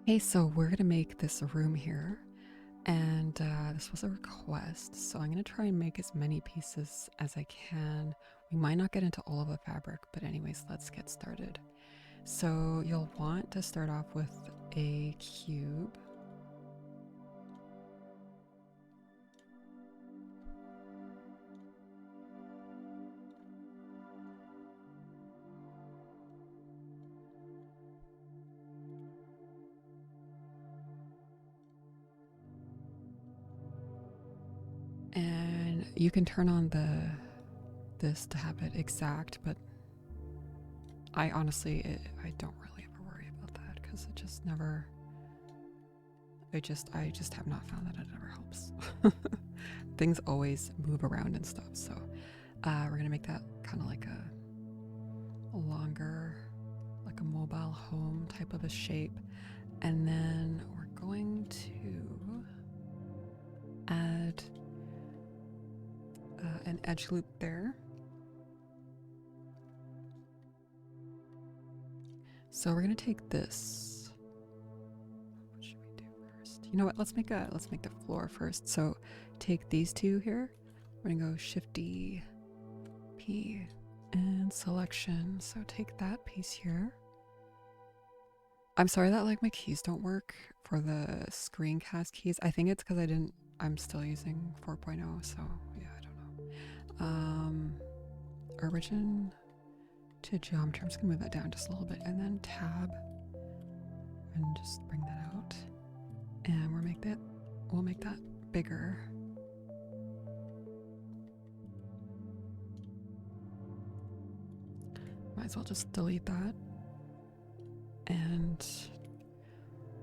Hey, so we're gonna make this room here, and this was a request, so I'm gonna try and make as many pieces as I can. We might not get into all of the fabric, but anyways, let's get started. So you'll want to start off with a cube. And you can turn on this to have it exact, but I honestly, I don't really ever worry about that because it just never, I just have not found that it ever helps. Things always move around and stuff, so we're gonna make that kind of like a longer, like a mobile home type of a shape. And then we're going to add an edge loop there. So we're gonna take this. What should we do first? You know what? Let's make the floor first. So take these two here. We're gonna go Shift-D, P, and selection. So take that piece here. I'm sorry that like my keys don't work for the screencast keys. I think it's because I'm still using 4.0, so yeah, I don't know. Origin to geometry. I'm just gonna move that down just a little bit, and then tab, and just bring that out. And we'll make that bigger. Might as well just delete that. And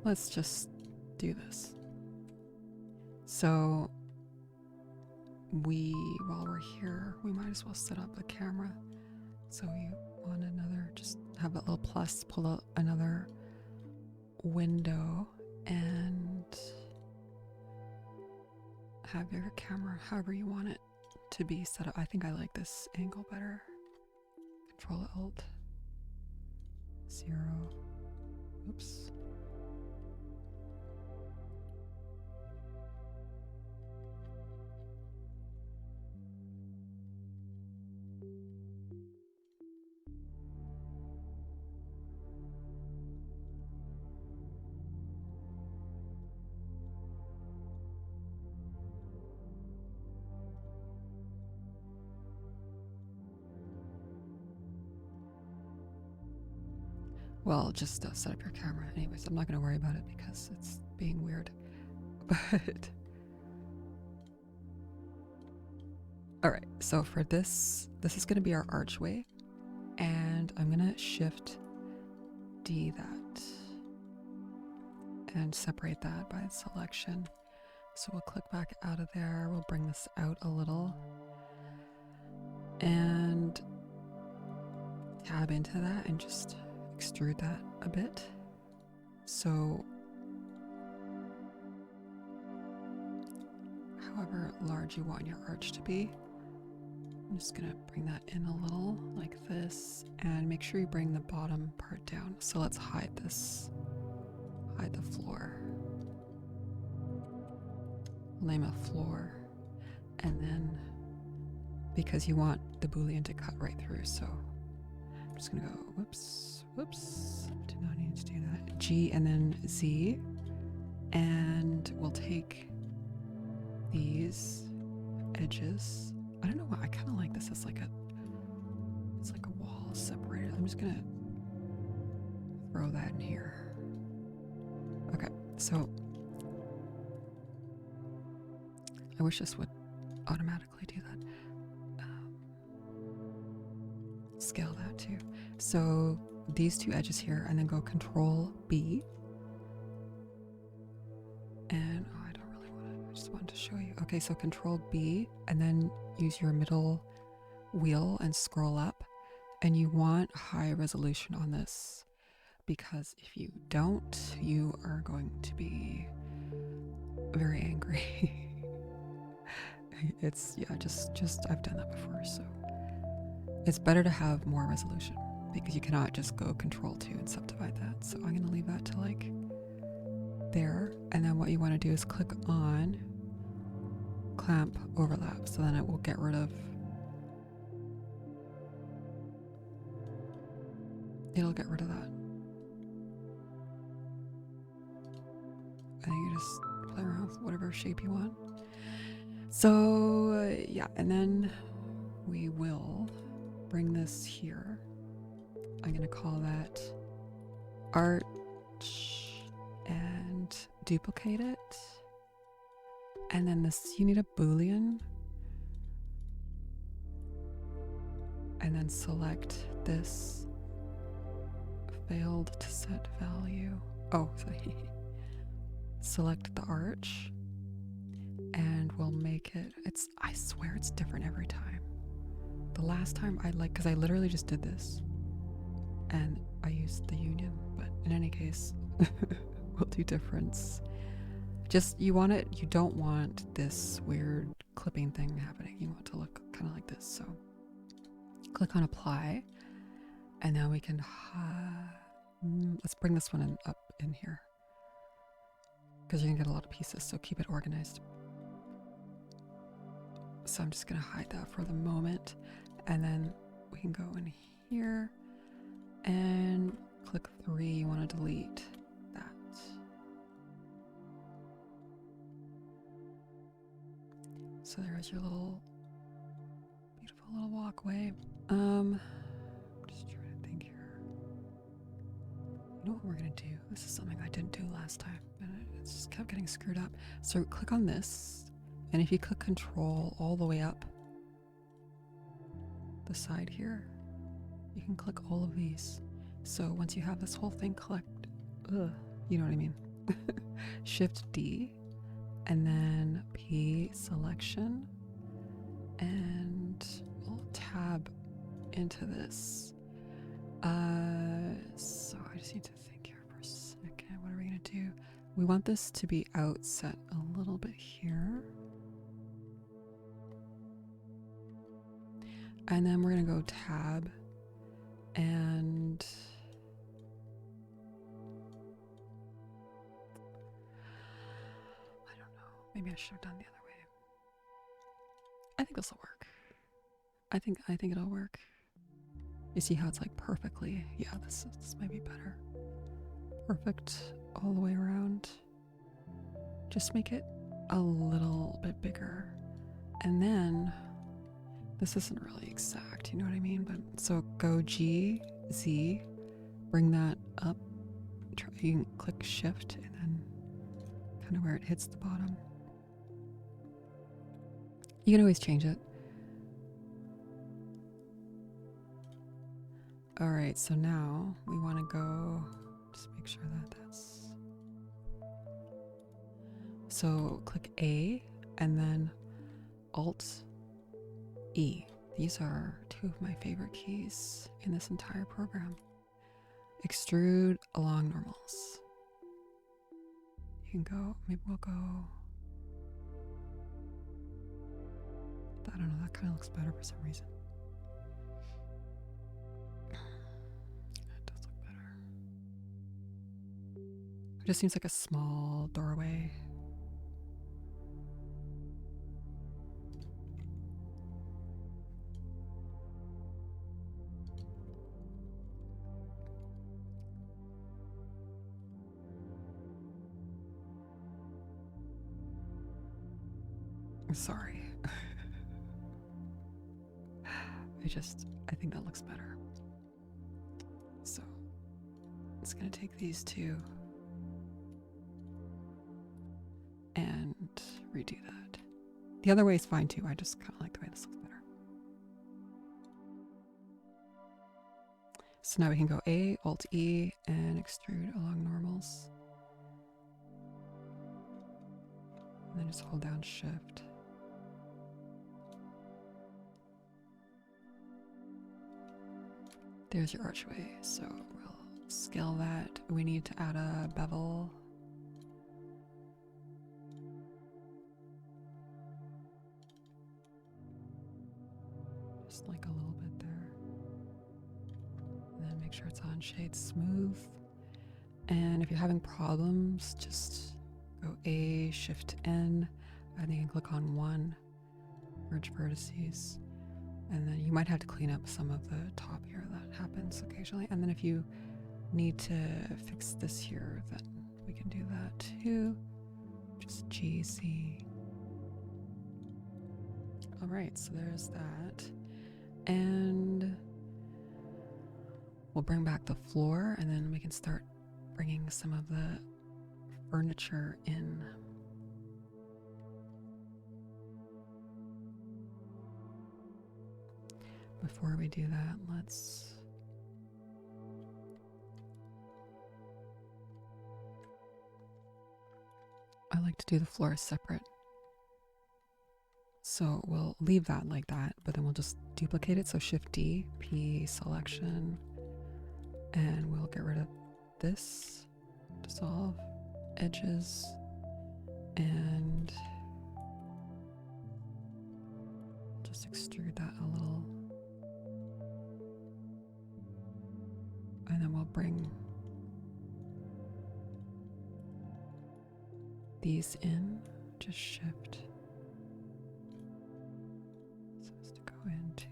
let's just do this. So while we're here, we might as well set up a camera. So you want another, just have that little plus, pull out another window and have your camera however you want it to be set up. I think I like this angle better. Control Alt 0. Oops. Well, just set up your camera. Anyways, I'm not going to worry about it because it's being weird. But all right, so for this is going to be our archway, and I'm going to Shift D that and separate that by selection. So we'll click back out of there. We'll bring this out a little and tab into that and just extrude that a bit. So however large you want your arch to be, I'm just gonna bring that in a little like this, and make sure you bring the bottom part down. So let's hide this, hide the floor. We'll name it floor, and then because you want the boolean to cut right through, so I'm just gonna go whoops, do not need to do that. G and then Z, and we'll take these edges. I don't know why I kind of like this as like it's like a wall separated. I'm just gonna throw that in here. Okay, so I wish this would automatically do that. Scale that too. So these two edges here, and then go Control B. And I don't really want to, I just wanted to show you. Okay, so Control B, and then use your middle wheel and scroll up. And you want high resolution on this, because if you don't, you are going to be very angry. It's, yeah, just I've done that before, so it's better to have more resolution because you cannot just go Control 2 and subdivide that. So I'm going to leave that to like there, and then what you want to do is click on clamp overlap, so then it will get rid of, it'll get rid of that. I think you just play around with whatever shape you want. So yeah, and then we will bring this here. I'm gonna call that arch and duplicate it. And then this, you need a Boolean. And then select this failed to set value. Oh, sorry. Select the arch and we'll make it, I swear it's different every time. The last time because I literally just did this and I used the union, but in any case, we'll do difference. Just, you don't want this weird clipping thing happening. You want it to look kind of like this. So click on apply and now we can, let's bring this one up in here because you're gonna get a lot of pieces, so keep it organized. So I'm just gonna hide that for the moment, and then we can go in here and click 3. You want to delete that. So there's your little beautiful little walkway. Just trying to think here. You know what we're gonna do? This is something I didn't do last time, and it just kept getting screwed up. So click on this. And if you click control all the way up the side here, you can click all of these. So once you have this whole thing clicked, you know what I mean? Shift D and then P selection, and we'll tab into this. So I just need to think here for a second. What are we gonna do? We want this to be outset a little bit here. And then we're gonna go tab and I don't know, maybe I should have done the other way. I think this will work. I think it'll work. You see how it's like perfectly, yeah, this might be better. Perfect all the way around. Just make it a little bit bigger. And then this isn't really exact, you know what I mean? But so go G, Z, bring that up. You can click shift and then kind of where it hits the bottom. You can always change it. All right, so now we want to go, just make sure that that's, so click A and then Alt E. These are 2 of my favorite keys in this entire program. Extrude along normals. You can go, maybe we'll go, I don't know, that kind of looks better for some reason. It does look better. It just seems like a small doorway. Sorry. I think that looks better. So, it's gonna take these 2 and redo that. The other way is fine too, I just kind of like the way this looks better. So now we can go A, Alt E, and extrude along normals. And then just hold down Shift. There's your archway, so we'll scale that. We need to add a bevel. Just like a little bit there. And then make sure it's on shade smooth. And if you're having problems, just go A, Shift N, and then you can click on one, merge vertices. And then you might have to clean up some of the top here. That happens occasionally. And then if you need to fix this here, then we can do that too. Just GC. All right, so there's that. And we'll bring back the floor, and then we can start bringing some of the furniture in. Before we do that, I like to do the floor separate. So we'll leave that like that, but then we'll just duplicate it. So Shift D, P selection, and we'll get rid of this, dissolve edges, and just extrude that a little. And then we'll bring these in, just Shift. So as to go into.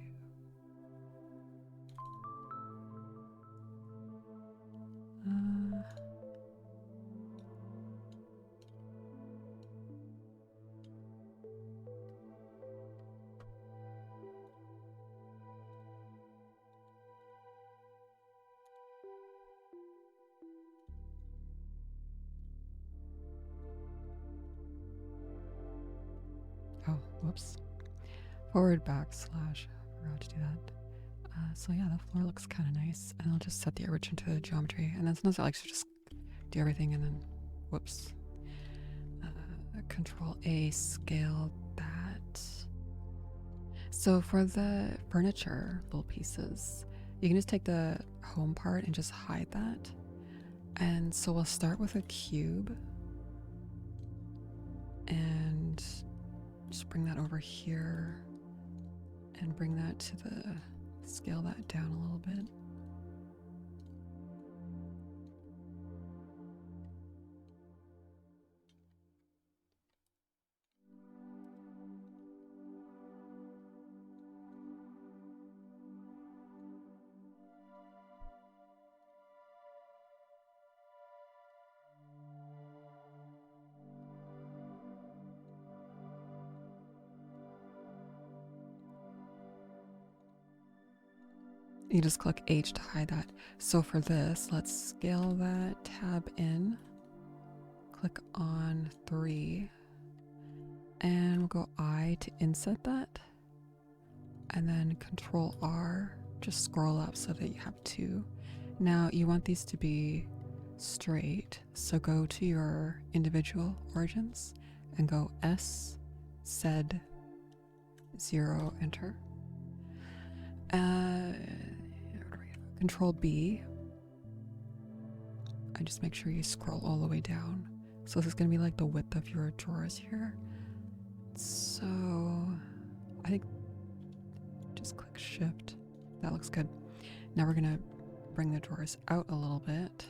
Oh, whoops. Forward backslash. I forgot to do that. So yeah, the floor looks kind of nice. And I'll just set the origin to geometry. And then sometimes I like to just do everything and then, whoops. Control A, scale that. So for the furniture little pieces, you can just take the home part and just hide that. And so we'll start with a cube. And just bring that over here and bring that to scale that down a little bit. You just click H to hide that. So for this, let's scale that tab in. Click on 3. And we'll go I to inset that. And then Control R, just scroll up so that you have 2. Now you want these to be straight. So go to your individual origins and go S, Z, 0, enter. Control B. I just make sure you scroll all the way down. So this is going to be like the width of your drawers here. So I think just click Shift. That looks good. Now we're going to bring the drawers out a little bit.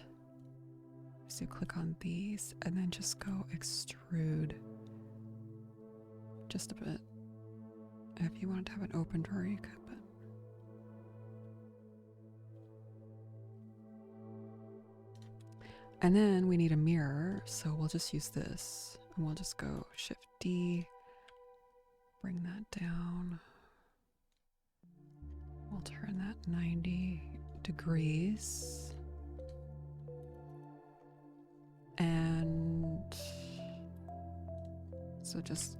So click on these and then just go extrude just a bit. If you wanted to have an open drawer, you could, but and then we need a mirror, so we'll just use this and we'll just go Shift D, bring that down. We'll turn that 90 degrees. And so just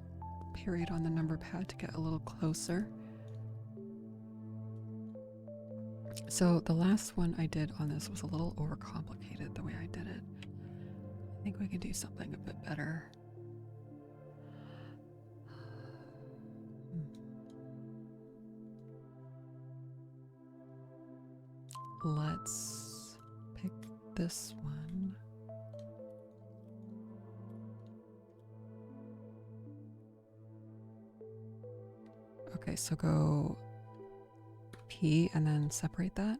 period on the number pad to get a little closer. So the last one I did on this was a little overcomplicated the way I did it. I think we could do something a bit better. Let's pick this one. Okay, so go P and then separate that.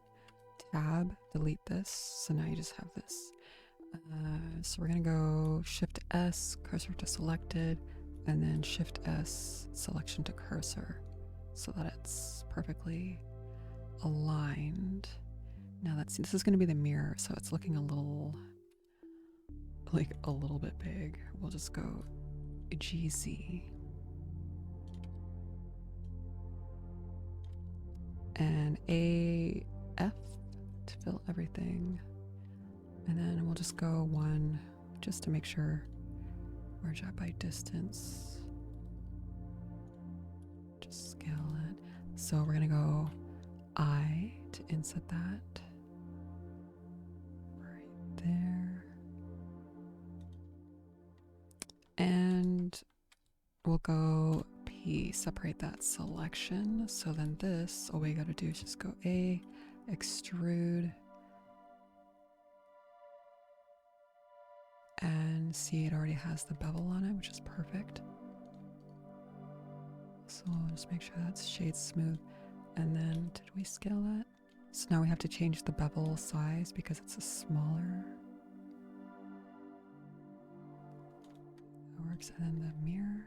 Tab, delete this. So now you just have this. So we're gonna go Shift S, cursor to selected, and then Shift S, selection to cursor, so that it's perfectly aligned. Now this is gonna be the mirror, so it's looking a little bit big. We'll just go GZ and AF to fill everything. And then we'll just go 1 just to make sure we're at by distance. Just scale it. So we're gonna go I to inset that right there. And we'll go P, separate that selection. So then this, all we gotta do is just go A, extrude, and see it already has the bevel on it, which is perfect. So we'll just make sure that's shade smooth. And then did we scale that? So now we have to change the bevel size because it's a smaller. That works. And then the mirror.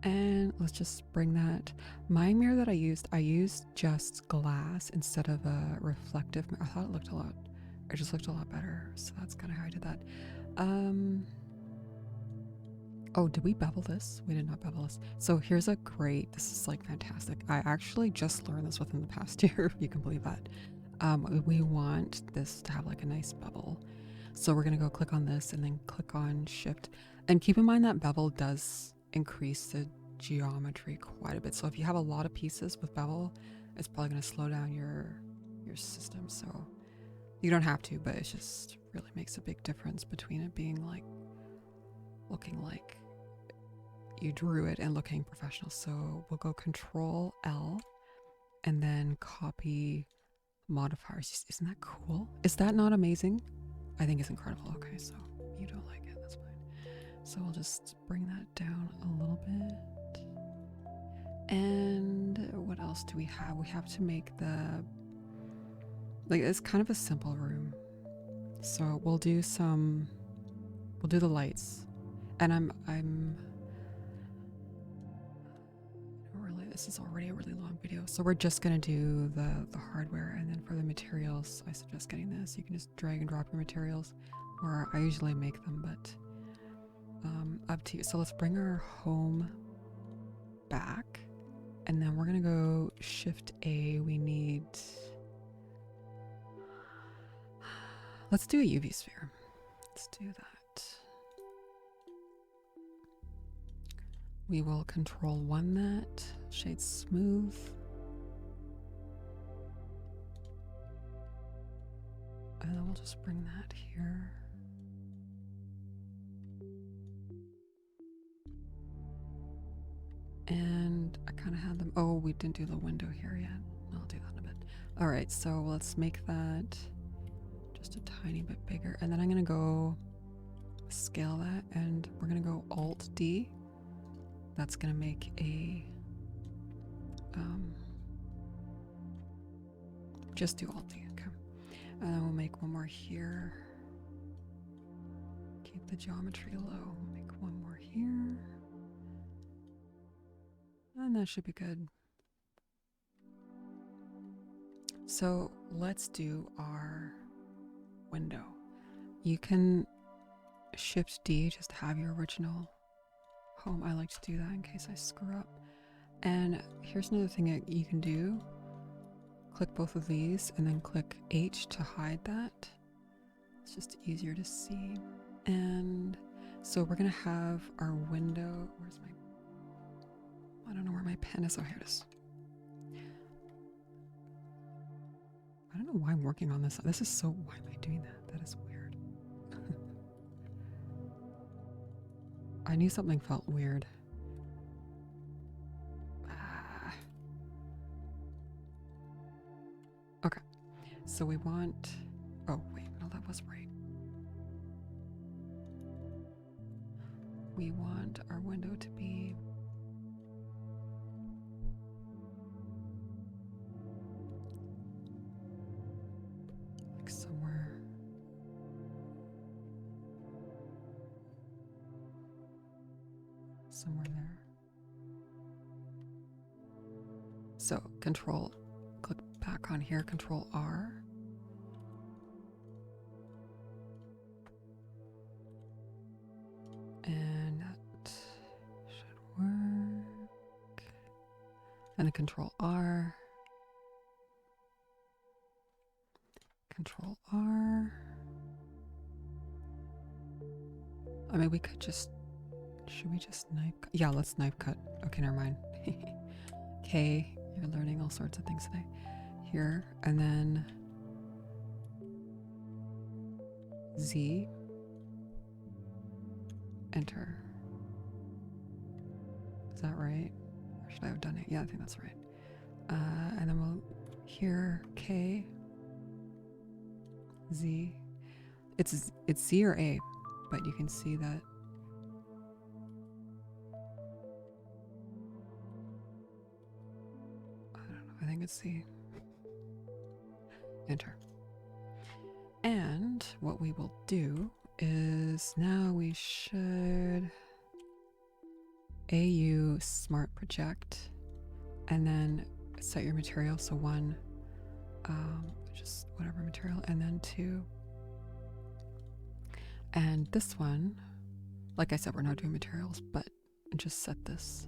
And let's just bring that. My mirror that I used just glass instead of a reflective mirror. I thought it just looked a lot better. So that's kind of how I did that. Oh, did we bevel this? We did not bevel this. So here's this is like fantastic. I actually just learned this within the past year, if you can believe that. We want this to have like a nice bevel. So we're gonna go click on this and then click on Shift. And keep in mind that bevel does increase the geometry quite a bit. So if you have a lot of pieces with bevel, it's probably going to slow down your system. So you don't have to, but it just really makes a big difference between it being like looking like you drew it and looking professional. So we'll go Control L and then copy modifiers. Isn't that cool? Is that not amazing? I think it's incredible. Okay, so you don't like it, that's fine. So we'll just bring that down a little bit. And what else do we have? We have to make it's kind of a simple room. So we'll do the lights. And this is already a really long video. So we're just gonna do the hardware, and then for the materials, I suggest getting this. You can just drag and drop your materials, or I usually make them, but up to you. So let's bring our home back, and then we're gonna go Shift A. Let's do a UV sphere. Let's do that. We will Control 1 that, shade smooth. And then we'll just bring that here. And I kind of had them. Oh, we didn't do the window here yet. I'll do that in a bit. All right, so let's make that just a tiny bit bigger. And then I'm going to go scale that, and we're going to go Alt D. That's going to make a, just do Alt D, okay. And then we'll make one more here. Keep the geometry low. We'll make one more here. And that should be good. So let's do our window. You can Shift D just to have your original home. I like to do that in case I screw up. And here's another thing that you can do. Click both of these and then click H to hide that. It's just easier to see. And so we're gonna have our window. Where's my, I don't know where my pen is. Oh, here it is. I don't know why I'm working on this. This is so, why am I doing that? That is weird. I knew something felt weird. Okay, so we want, oh wait, no, that was right. we want our window to be. Like somewhere. Somewhere there. So control, click back on here, control R. And that should work. And then control R. Control R. I mean, we could just, should we just knife cut? Yeah, let's knife cut. Okay, never mind. Okay, you're learning all sorts of things today. Here, and then Z. Enter. Is that right? Or should I have done it? Yeah, I think that's right. And then we'll here K. Z. It's Z or A, but you can see that. I don't know. I think it's C. Enter. And what we will do is now we should AU smart project and then set your material. So 1, just whatever material, and then 2. And this one, like I said, we're not doing materials, but just set this.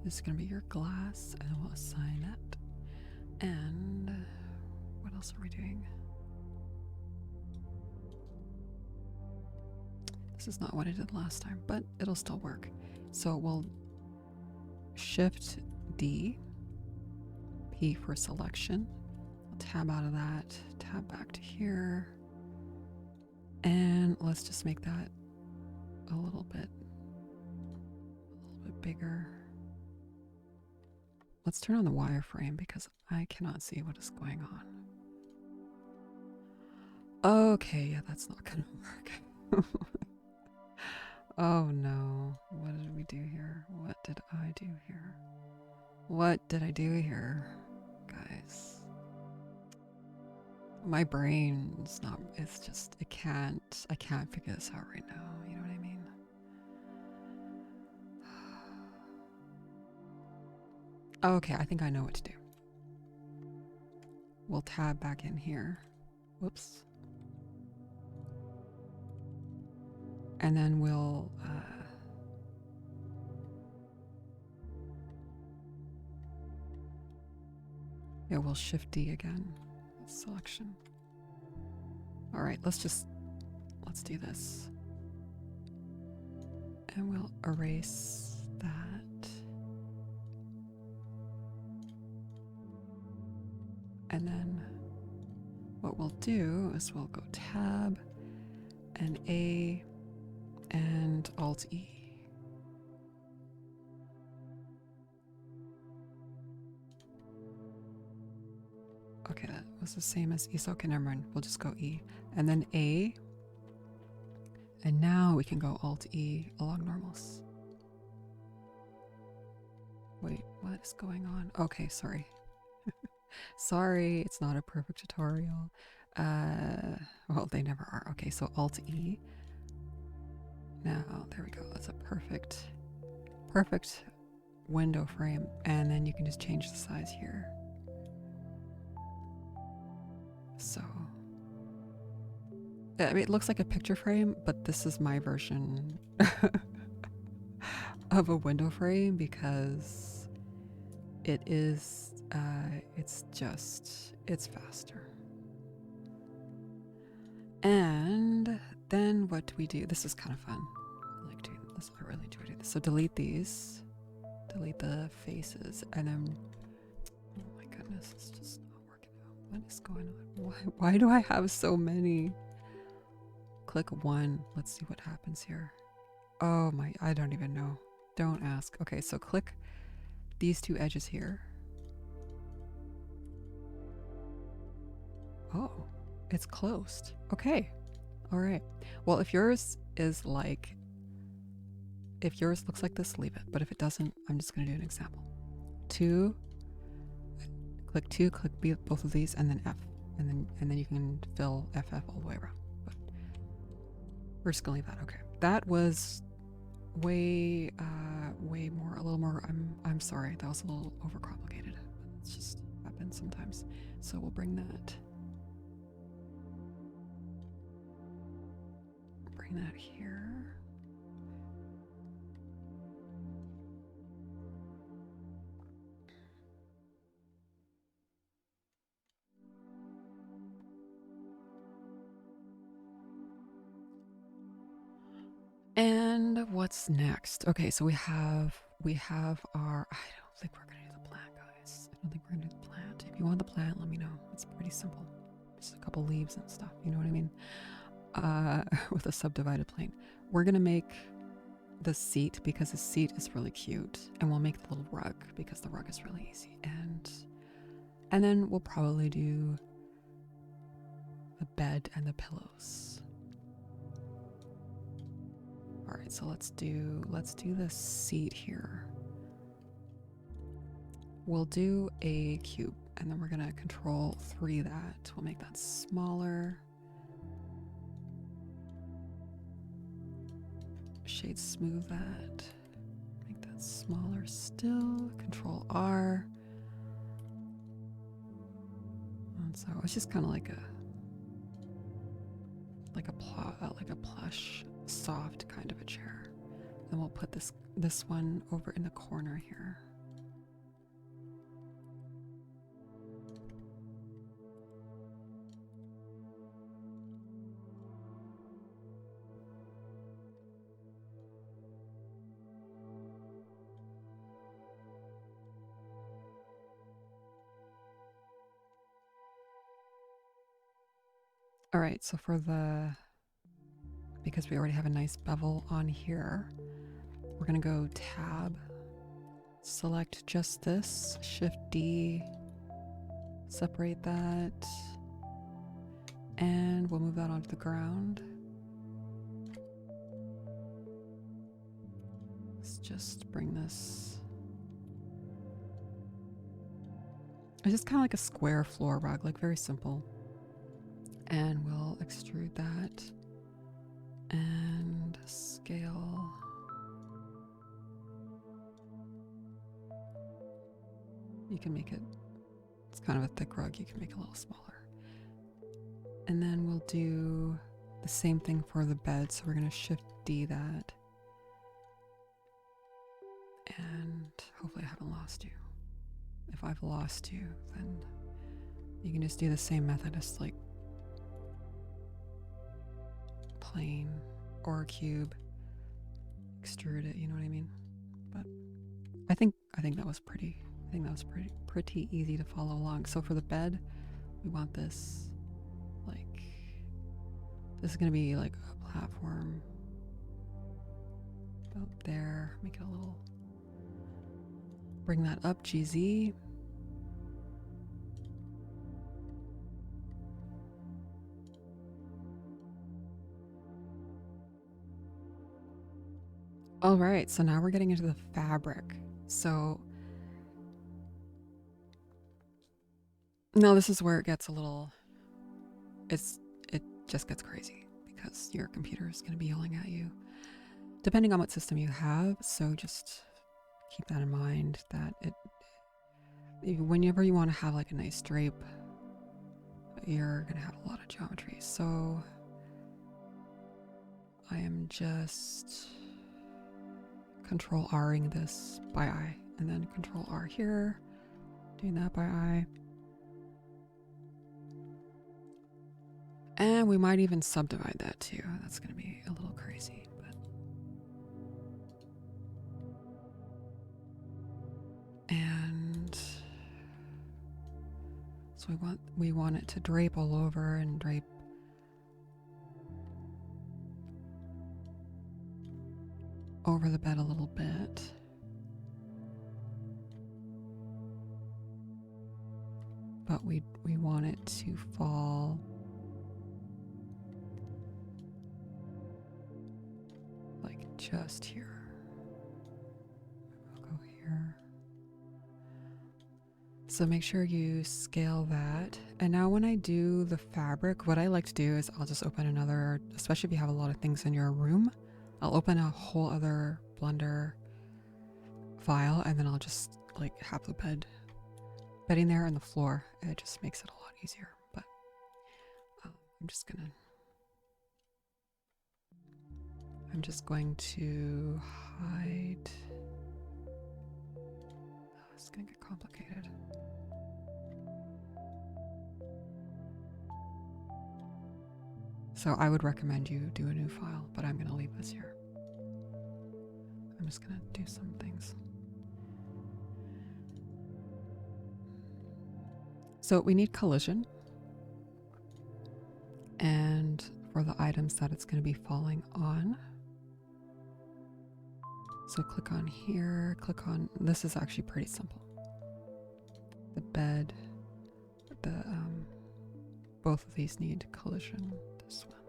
This is going to be your glass, and then we'll assign that. And what else are we doing? This is not what I did last time, but it'll still work. So we'll Shift D, P for selection. We'll tab out of that, tab back to here. And let's just make that a little bit bigger. Let's turn on the wireframe because I cannot see what is going on. Okay, yeah, that's not gonna work. Oh no, what did we do here? What did I do here? What did I do here, guys? My brain's not, it's just, I can't figure this out right now, you know what I mean? Okay, I think I know what to do. We'll tab back in here. Whoops. And then we'll yeah, we'll Shift D again. Selection. All right, let's do this. And we'll erase that. And then what we'll do is we'll go Tab and A and Alt E. Okay, that was the same as E, so okay, never mind. We'll just go E. And then A. And now we can go Alt E along normals. Wait, what is going on? Okay, sorry. Sorry, it's not a perfect tutorial. Well, they never are. Okay, so Alt E. Now, there we go. That's a perfect window frame. And then you can just change the size here. So, I mean, it looks like a picture frame, but this is my version of a window frame because it is, it's faster. And then what do we do? This is kind of fun. I like doing this. I really enjoy doing this. So delete these, delete the faces, and then, oh my goodness, it's just not working out. What is going on? Why do I have so many? Click 1. Let's see what happens here. Oh my, I don't even know. Don't ask. Okay, so click these 2 edges here. Oh, it's closed. Okay. All right. Well, if yours is like if yours looks like this, leave it. But if it doesn't, I'm just going to do an example. 2, click 2, click B, both of these, and then F. And then you can fill FF all the way around. But we're just going to leave that. Okay. That was way more, a little more, I'm sorry, that was a little overcomplicated. It's just happens sometimes. So we'll bring that here. And what's next? Okay, so we have our, I don't think we're gonna do the plant, guys. I don't think we're gonna do the plant. If you want the plant, let me know. It's pretty simple. Just a couple leaves and stuff, you know what I mean? With a subdivided plane. We're gonna make the seat because the seat is really cute, and we'll make the little rug because the rug is really easy. And then we'll probably do the bed and the pillows. All right, so let's do the seat here. We'll do a cube, and then we're gonna control 3 that. We'll make that smaller. Shade smooth that. Make that smaller still. Control R. And so it's just kind of like a plush, soft kind of a chair. Then we'll put this one over in the corner here. All right, so because we already have a nice bevel on here, we're gonna go tab, select just this, Shift D, separate that, and we'll move that onto the ground. Let's just bring this. It's just kind of like a square floor rug, like very simple. And we'll extrude that and scale. You can make it, it's kind of a thick rug, you can make it a little smaller. And then we'll do the same thing for the bed. So we're going to Shift D that. And hopefully I haven't lost you. If I've lost you, then you can just do the same method as like plane or cube, extrude it, you know what I mean? But I think that was pretty easy to follow along. So for the bed, we want this is going to be like a platform about there. Make it a little, bring that up, GZ. All right, so now we're getting into the fabric. So now this is where it gets a little, it just gets crazy because your computer is going to be yelling at you, depending on what system you have. So just keep that in mind, that whenever you want to have like a nice drape, you're going to have a lot of geometry. So I am just Control R-ing this by eye, and then Control R here, doing that by eye. And we might even subdivide that too. That's going to be a little crazy, but. And so we want it to drape all over and drape over the bed a little bit. But we want it to fall like just here. So make sure you scale that. And now when I do the fabric, what I like to do is I'll just open another, especially if you have a lot of things in your room, I'll open a whole other Blender file and then I'll just like have the bedding there on the floor. It just makes it a lot easier. But I'm just going to hide. Oh, it's gonna get complicated. So I would recommend you do a new file, but I'm gonna leave this here. I'm just gonna do some things. So we need collision. And for the items that it's gonna be falling on. So click on here, click on, this is actually pretty simple. The bed, both of these need collision, this one,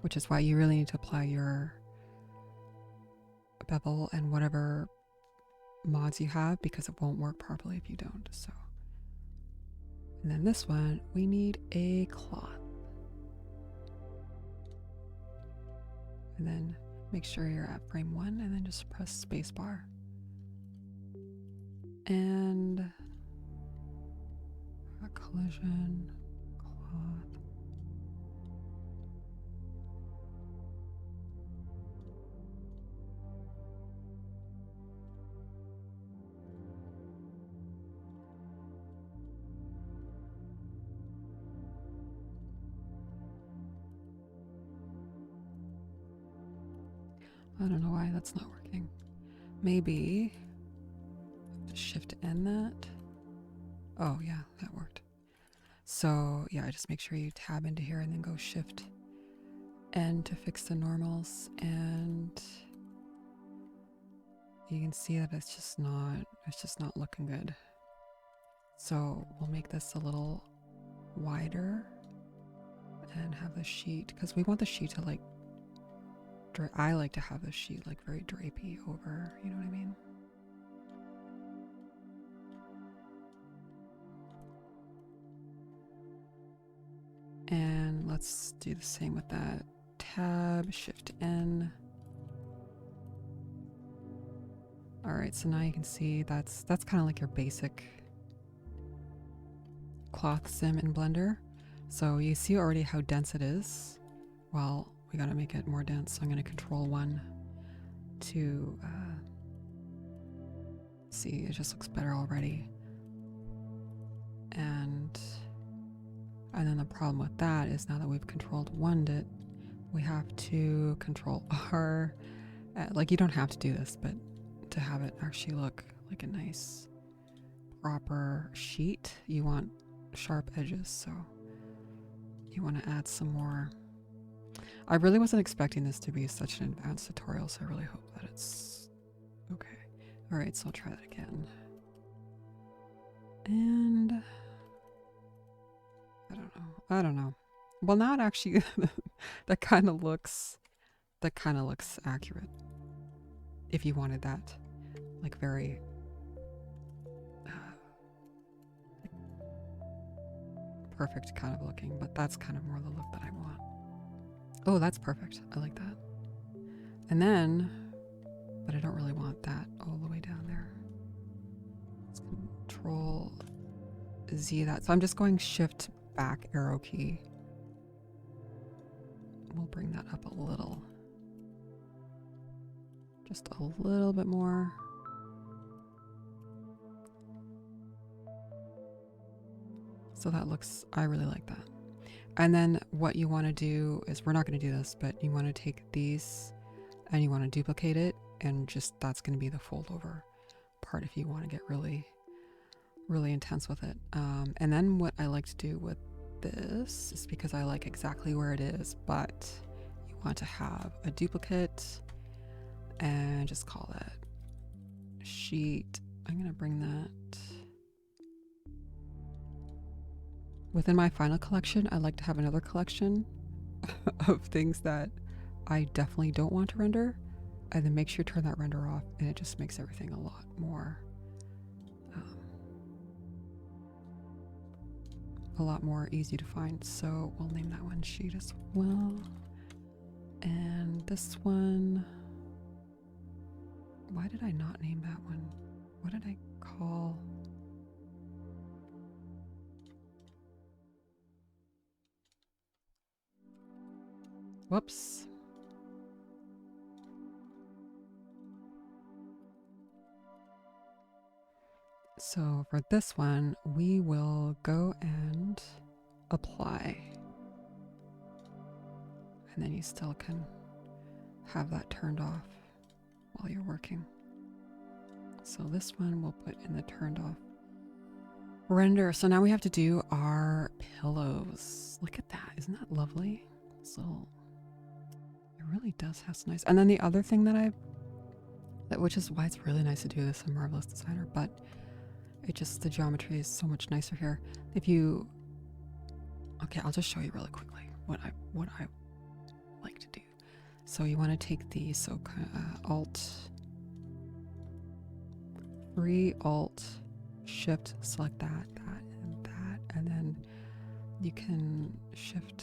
which is why you really need to apply your bevel and whatever mods you have because it won't work properly if you don't, so. And then this one, we need a cloth. And then make sure you're at frame 1 and then just press spacebar. And a collision, cloth. I don't know why that's not working. Maybe shift N that. Oh yeah, that worked. So yeah, just make sure you tab into here and then go shift N to fix the normals, and you can see that it's just not looking good. So we'll make this a little wider and have the sheet, because we want the sheet to like, I like to have the sheet like very drapey over, you know what I mean? And let's do the same with that. Tab, shift N. All right, so now you can see that's kind of like your basic cloth sim in Blender. So you see already how dense it is. Well, we gotta make it more dense. So I'm gonna control 1 to see, it just looks better already. And then the problem with that is now that we've controlled 1'd it, we have to control R. Like you don't have to do this, but to have it actually look like a nice proper sheet, you want sharp edges, so you want to add some more. I really wasn't expecting this to be such an advanced tutorial, so I really hope that it's okay. All right, so I'll try that again. And I don't know. Well, not actually. that kind of looks accurate. If you wanted that, like very perfect kind of looking, but that's kind of more the look that I want. Oh, that's perfect. I like that. And then, but I don't really want that all the way down there. Let's control Z that. So I'm just going shift back arrow key. We'll bring that up a little. Just a little bit more. So that looks, I really like that. And then what you want to do is, we're not going to do this, but you want to take these and you want to duplicate it, and just that's going to be the fold over part if you want to get really, really intense with it. And then what I like to do with this is, because I like exactly where it is, but you want to have a duplicate and just call that sheet. I'm going to bring that. Within my final collection, I like to have another collection of things that I definitely don't want to render, and then make sure you turn that render off, and it just makes everything a lot more a lot more easy to find. So we'll name that one sheet as well. And this one, why did I not name that one? What did I call? Whoops. So for this one, we will go and apply. And then you still can have that turned off while you're working. So this one we'll put in the turned off render. So now we have to do our pillows. Look at that. Isn't that lovely? So it really does have some nice. And then the other thing that which is why it's really nice to do this in Marvelous Designer, but it just, the geometry is so much nicer here. If you, okay, I'll just show you really quickly what I like to do. So you want to take these, so Alt, Shift, select that, and then you can Shift,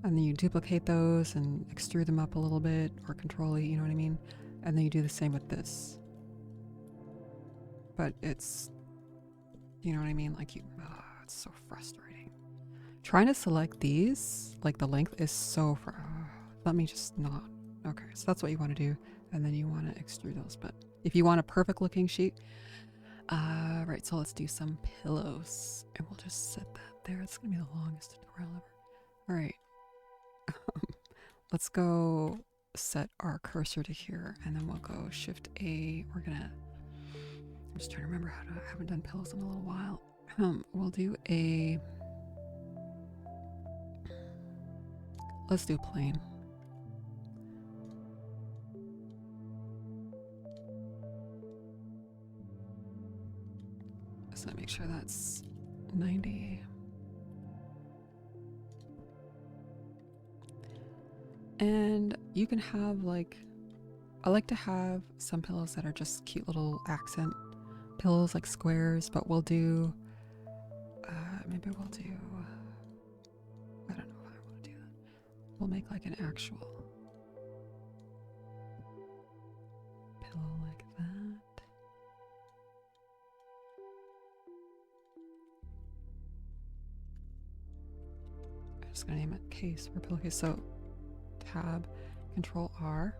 and then you duplicate those and extrude them up a little bit, or Control E, you know what I mean? And then you do the same with this. But it's, you know what I mean? Like it's so frustrating. Trying to select these, like the length is so let me just not. Okay, so that's what you want to do. And then you want to extrude those. But if you want a perfect looking sheet, right, so let's do some pillows. And we'll just set that there. It's going to be the longest tutorial ever. All right. Let's go set our cursor to here. And then we'll go Shift A. I'm just trying to remember how to, I haven't done pillows in a little while. We'll do let's do plain. So make sure that's 90. And you can have I like to have some pillows that are just cute little accent pillows, like squares, but we'll do, maybe we'll do, I don't know if I want to do that. We'll make like an actual pillow like that. I'm just gonna name it case for pillowcase. So Tab, Control R.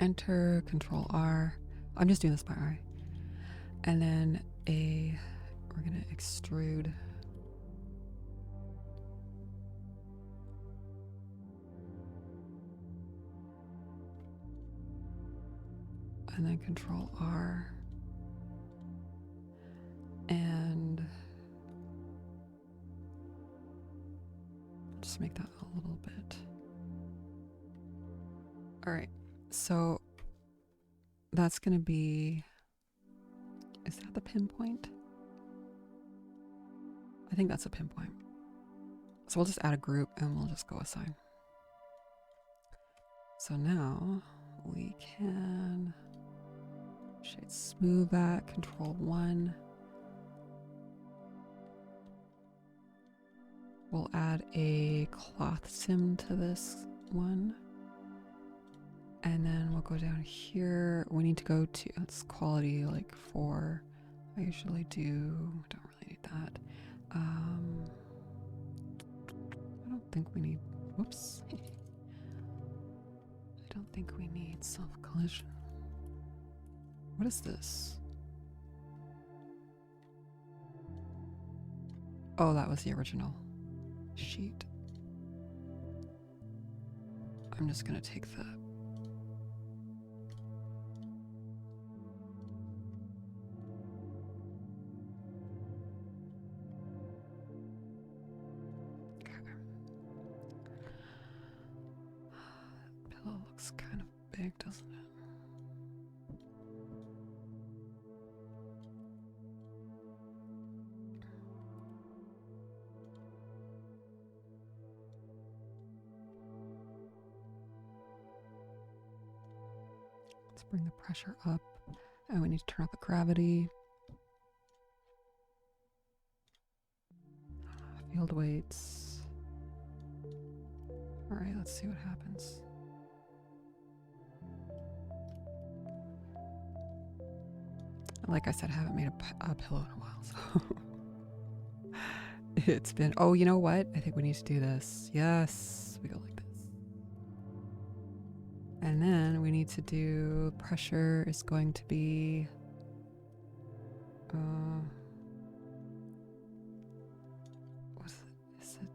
Enter, Control R. I'm just doing this by eye. And then we're gonna extrude. And then Control R. And just make that a little bit. All right, so that's gonna be, is that the pinpoint? I think that's a pinpoint. So we'll just add a group and we'll just go assign. So now we can shade smooth that, Control 1. We'll add a cloth sim to this one. And then we'll go down here. We need to go to, it's quality like 4. I usually don't really need that. I don't think we need, whoops. I don't think we need self-collision. What is this? Oh, that was the original sheet. I'm just gonna take the pillow looks kind of big, doesn't it? bring the pressure up. And we need to turn up the gravity. Field weights. All right, let's see what happens. Like I said, I haven't made a pillow in a while, so it's been, oh, you know what? I think we need to do this. Yes, we go like this. And then we need to do, pressure is going to be, what's it? Is it?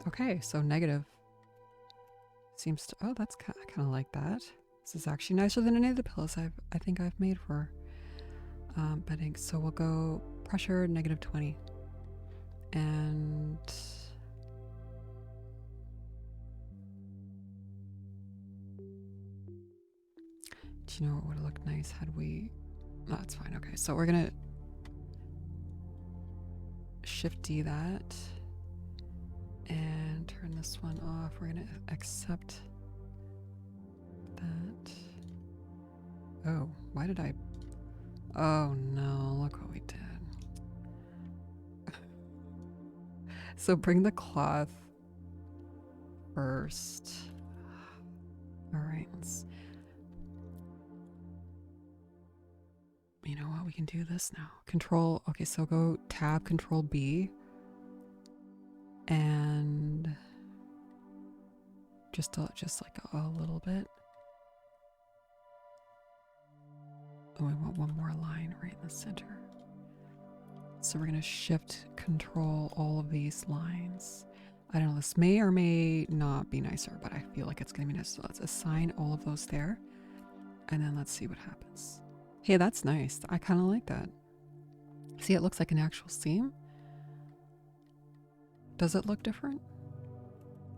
Okay, so negative seems to, oh, that's kind of like that. This is actually nicer than any of the pillows I think I've made for bedding. So we'll go pressure -20. And do you know what would look nice had we, no, that's fine. Okay, so we're gonna Shift D that and turn this one off. We're gonna accept that. Oh, why did I? Oh no, look what we did. So bring the cloth first. All right, let's, you know what, we can do this now. Control, okay, so go tab, Control B. And just like a little bit. Oh, we want one more line right in the center. So we're gonna Shift Control all of these lines. I don't know, this may or may not be nicer, but I feel like it's gonna be nice. So let's assign all of those there. And then let's see what happens. Hey, that's nice. I kind of like that. See, it looks like an actual seam. Does it look different?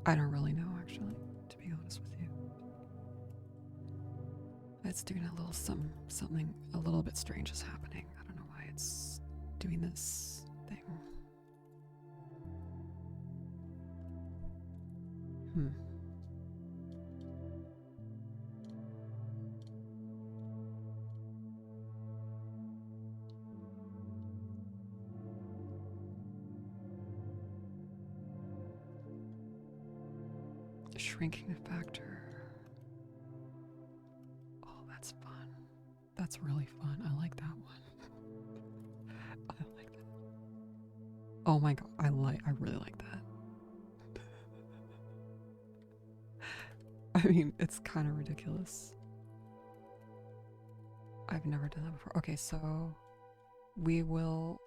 I don't really know, actually, to be honest with you. It's doing a little something a little bit strange is happening. I don't know why it's doing this thing. Shrinking factor. Oh, that's fun. That's really fun. I like that one. I like that. Oh my god, I really like that. I mean, it's kind of ridiculous. I've never done that before. Okay, so we will,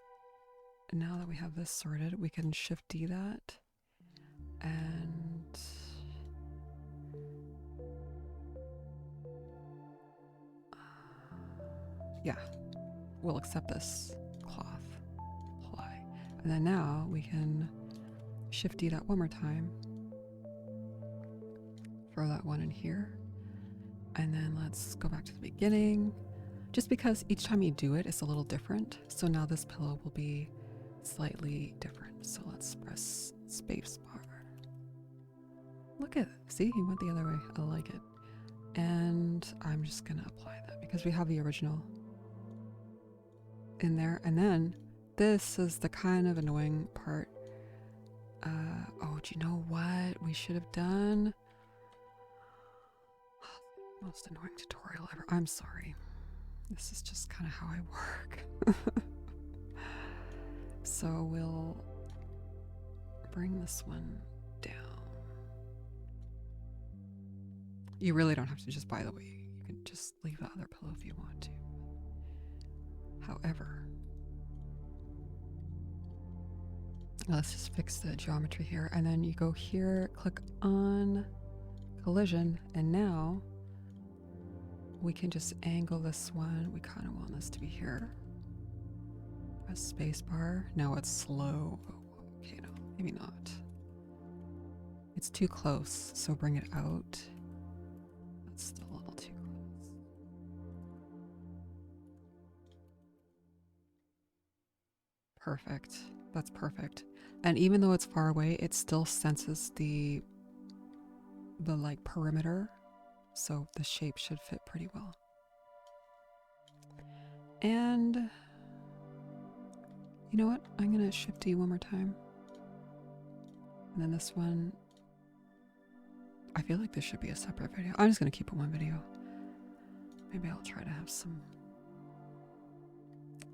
now that we have this sorted, we can Shift D that and yeah, we'll accept this cloth, apply. And then now we can Shift D that one more time. Throw that one in here. And then let's go back to the beginning. Just because each time you do it, it's a little different. So now this pillow will be slightly different. So let's press space bar. Look at it. See, he went the other way. I like it. And I'm just gonna apply that because we have the original in there. And then this is the kind of annoying part. Oh, do you know what we should have done? Most annoying tutorial ever. I'm sorry. This is just kind of how I work. So we'll bring this one down. You really don't have to, just by the way, you can just leave the other pillow if you want to. However, let's just fix the geometry here. And then you go here, click on collision, and now we can just angle this one. We kind of want this to be here. Press space bar. Now it's slow. Oh, okay, no, maybe not. It's too close, so bring it out. That's still a little too close. Perfect. That's perfect. And even though it's far away, it still senses the like perimeter, so the shape should fit pretty well. And you know what? I'm gonna shift E one more time. And then this one, I feel like this should be a separate video. I'm just gonna keep it one video. Maybe I'll try to have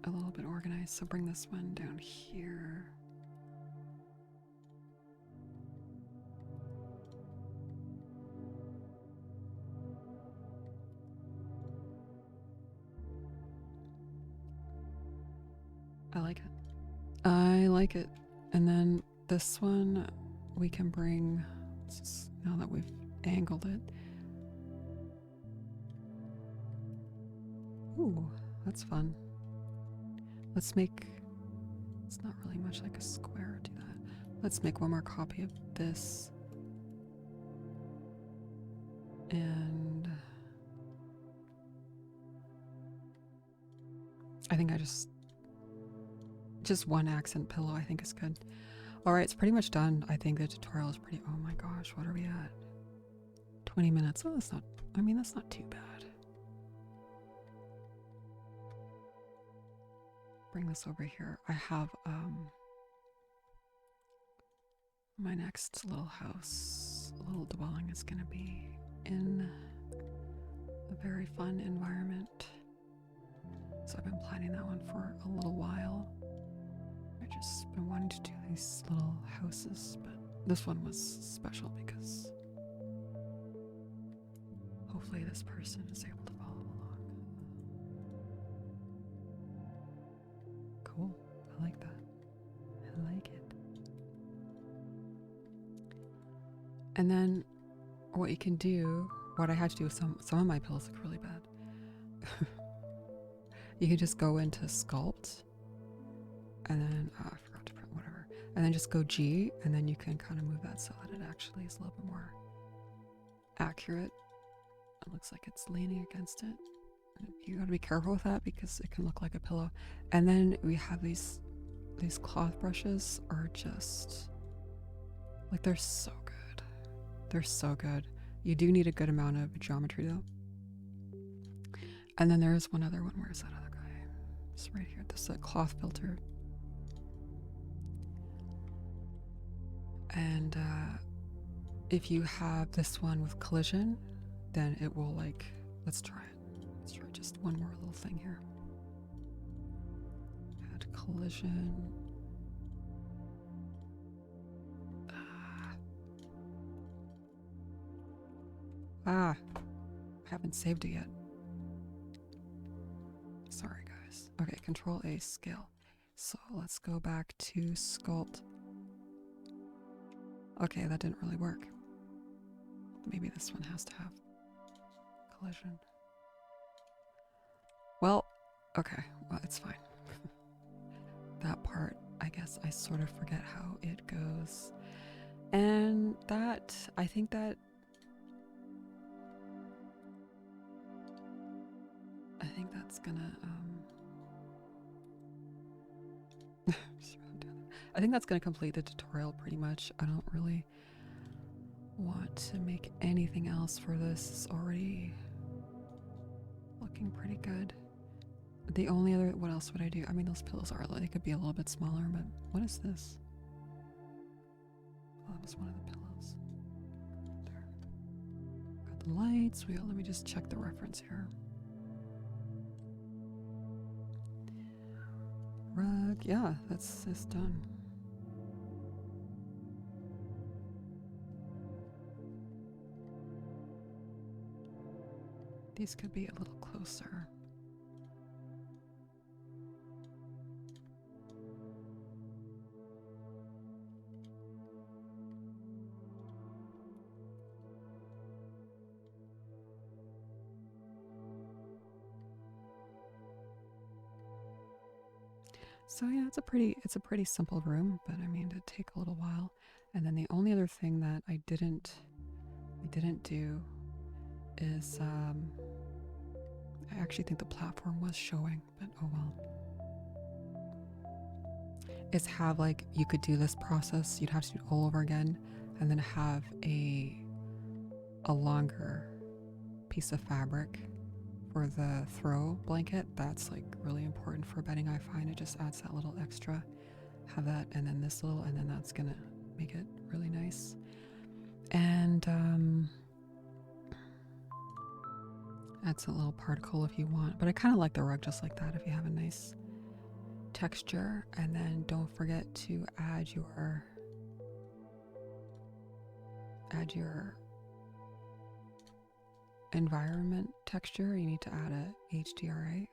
a little bit organized. So bring this one down here. I like it. I like it. And then this one we can bring, now that we've angled it. Ooh, that's fun. Let's make, it's not really much like a square, do that. Let's make one more copy of this. And I think I just one accent pillow I think is good. All right, it's pretty much done. I think the tutorial is pretty, oh my gosh, what are we at? 20 minutes. Oh, that's not, I mean, that's not too bad. Bring this over here. I have my next little house, little dwelling is gonna be in a very fun environment. So I've been planning that one for a little while. I've just been wanting to do these little houses, but this one was special because hopefully this person is able to follow along. Cool. I like that. I like it. And then what you can do, what I had to do with some of my pillows look really bad. You can just go into sculpt and then I forgot to print whatever. And then just go G and then you can kind of move that so that it actually is a little bit more accurate. It looks like it's leaning against it. You got to be careful with that because it can look like a pillow. And then we have these cloth brushes are just like, they're so good. They're so good. You do need a good amount of geometry though. And then there is one other one. Where is that other guy? It's right here. This is a cloth filter. And if you have this one with collision, then it will like, let's try it. Let's try just one more little thing here. Add collision. I haven't saved it yet. Sorry guys. Okay, Control A, scale. So let's go back to sculpt. Okay, that didn't really work. Maybe this one has to have collision. Well, okay, well, it's fine. That part, I guess I sort of forget how it goes. And that, I think that's gonna, I think that's gonna complete the tutorial pretty much. I don't really want to make anything else for this. It's already looking pretty good. The only other, what else would I do? I mean, those pillows are, they could be a little bit smaller, but what is this? Oh, that was one of the pillows. There. Got the lights. Let me just check the reference here. Rug, yeah, it's done. These could be a little closer. So yeah, it's a pretty simple room, but I mean, it'd take a little while. And then the only other thing that I didn't do is I actually think the platform was showing, but oh well. is have like, you could do this process, you'd have to do it all over again, and then have a longer piece of fabric for the throw blanket. That's like really important for bedding. I find it just adds that little extra. Have that, and then this little, and then that's gonna make it really nice. And adds a little particle if you want, but I kind of like the rug just like that if you have a nice texture. And then don't forget to add your environment texture. You need to add a HDRI,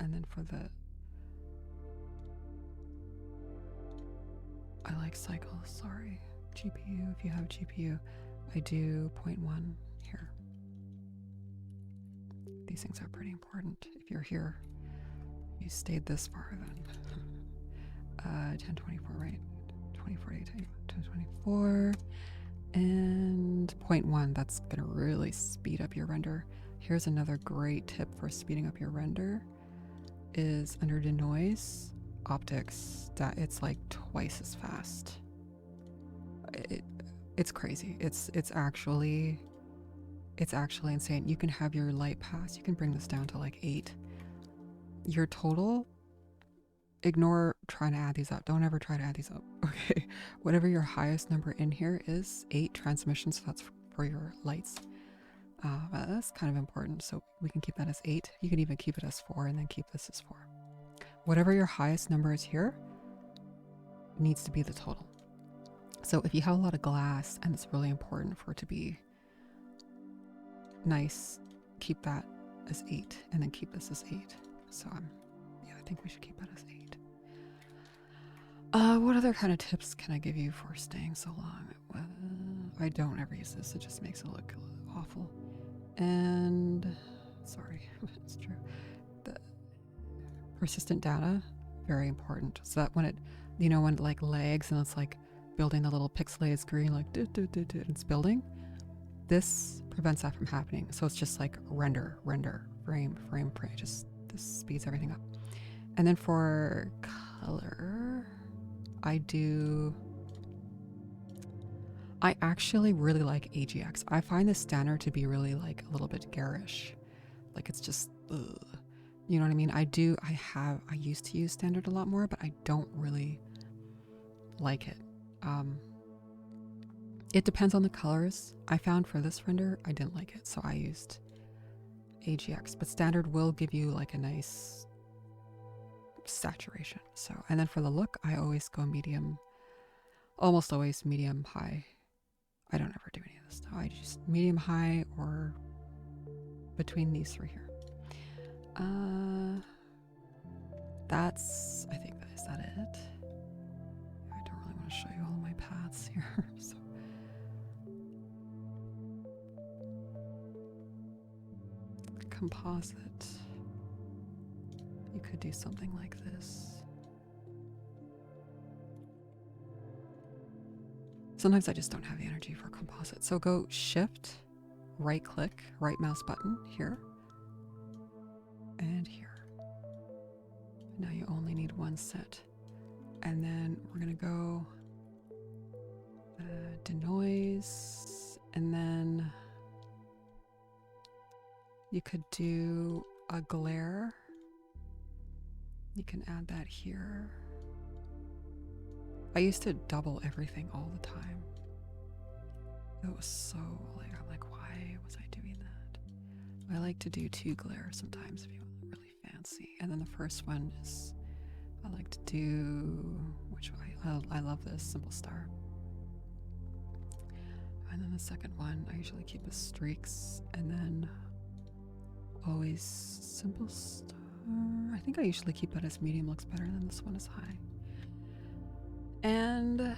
and then for the, I like cycles, sorry, GPU, if you have GPU, I do 0.1 here. These things are pretty important. If you're here, you stayed this far, then 1024, right? 2048, 1024, and 0.1. That's gonna really speed up your render. Here's another great tip for speeding up your render, is under denoise optics, that it's like twice as fast. It's crazy. It's actually insane. You can have your light pass, you can bring this down to like 8. Your total, ignore trying to add these up. Don't ever try to add these up, okay? Whatever your highest number in here is, 8 transmission, so that's for your lights. That's kind of important, so we can keep that as 8. You can even keep it as 4 and then keep this as 4. Whatever your highest number is here needs to be the total. So if you have a lot of glass and it's really important for it to be nice, keep that as 8 and then keep this as 8. So yeah, I think we should keep that as 8. What other kind of tips can I give you for staying so long? Well, I don't ever use this, it just makes it look awful. And sorry, it's true. The persistent data, very important. So that when it, you know, when it like lags and it's like building the little pixelated screen, like it's building, this prevents that from happening. So it's just like render, frame, just this speeds everything up. And then for color, I actually really like AGX. I find the standard to be really like a little bit garish. Like it's just, ugh. You know what I mean? I used to use standard a lot more, but I don't really like it. It depends on the colors. I found for this render, I didn't like it, so I used AGX, but standard will give you like a nice saturation. So, and then for the look, I always go medium, almost always medium high. I don't ever do any of this stuff. I just medium high or between these 3 here. I think is that it? I don't really want to show you all my paths here. So composite, you could do something like this. Sometimes I just don't have the energy for composite. So go shift, right click, right mouse button here and here. Now you only need one set. And then we're gonna go denoise, and then you could do a glare. You can add that here. I used to double everything all the time. It was so like, I'm like, why was I doing that? I like to do 2 glares sometimes if you want really fancy. And then the first one is, I like to do, which I love this simple star. And then the second one, I usually keep as streaks, and then always simple star. I think I usually keep that as medium, looks better than this one is high. And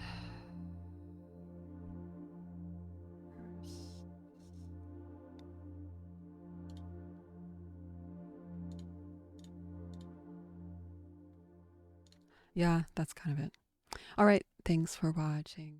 yeah, that's kind of it. All right, thanks for watching.